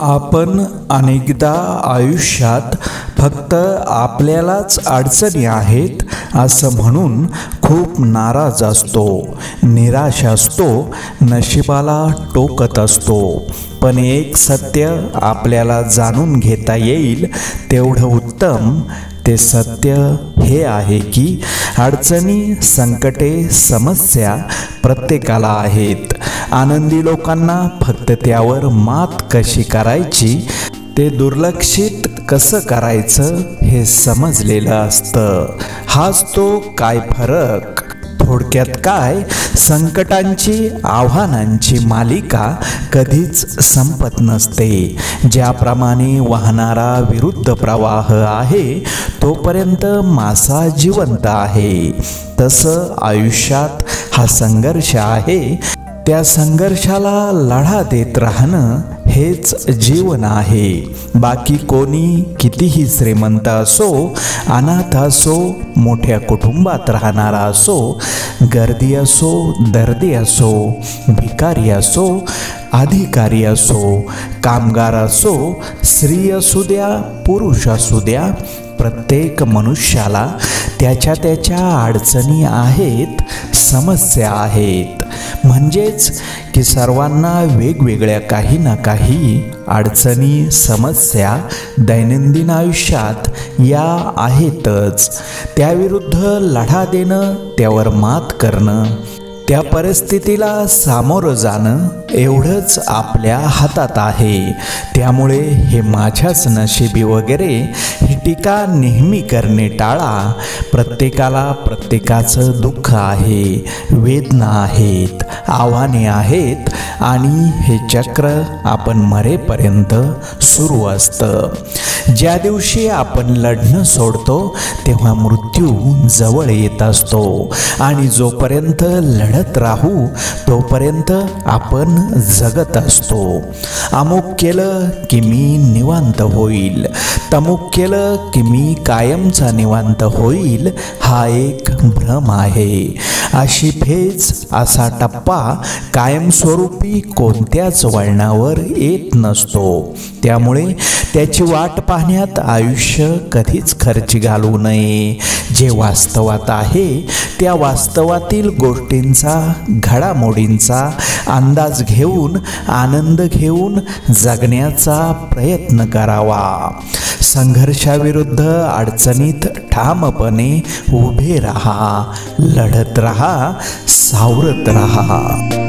आपण अनेकदा आयुष्यात फक्त आपल्यालाच अडचणी आहेत असं म्हणून खूप नाराज असतो, निराश असतो, नशिबाला टोकत असतो. पण एक सत्य आपल्याला जाणून घेता येईल तेवढं उत्तम ते सत्य हे आहे की अडचणी, संकटे, समस्या प्रत्येकाला आहेत. आनंदी लोकांना फक्त त्यावर मात कशी करायची, ते दुर्लक्षित कसं करायचं हे समजलेलं असतं. हाच तो काय फरक. थोडक्यात काय, संकटांची, आव्हानांची मालिका कधीच संपत नसते. ज्याप्रमाणे वाहणारा विरुद्ध प्रवाह आहे तोपर्यंत मासा जिवंत आहे, तसं आयुष्यात हा संघर्ष आहे. त्या संघर्षाला लढा देत राहणं हेच जीवन आहे. बाकी कोणी कितीही श्रीमंत असो, अनाथ असो, मोठ्या कुटुंबात राहणारा असो, गर्दी असो, दर्दी असो, भिकारी असो, अधिकारी असो, कामगार असो, स्त्री असू द्या, पुरुष असू द्या, प्रत्येक मनुष्याला त्याच्या त्याच्या अडचणी आहेत, समस्या आहेत. म्हणजेच की सर्वांना वेगवेगळ्या काही ना काही अडचणी, समस्या दैनंदिन आयुष्यात या आहेतच. त्याविरुद्ध लढा देणं, त्यावर मात करणं, त्या परिस्थितीला सामोरं जाणं एवढंच आपल्या हातात आहे. त्यामुळे हे माझ्याच नशिबी वगैरे ही टीका नेहमी करणे टाळा. प्रत्येकाला प्रत्येकाचं दुःख आहे, वेदना आहेत, आव्हाने आहेत आणि हे चक्र आपण मरेपर्यंत सुरू असतं. ज्या दिवशी आपण लढणं सोडतो तेव्हा मृत्यू जवळ येत असतो आणि जोपर्यंत लढत राहू तोपर्यंत आपण जगत असतो. अमुक केलं की मी निवांत होईल, तमुक केलं की मी कायमचा निवांत होईल, हा एक भ्रम आहे. अशी फेज, असा टप्पा कायमस्वरूपी कोणत्याच वळणावर येत नसतो. त्यामुळे त्याची वाट पाहण्यात आयुष्य कधीच खर्च घालवू नये. जे वास्तवात आहे त्या वास्तवातील गोष्टींचा, घडामोडींचा अंदाज घेऊन, आनंद घेऊन जगण्याचा प्रयत्न करावा. संघर्षाविरुद्ध अडचणीत ठामपणे उभे राहा, लढत राहा, सावरत राहा.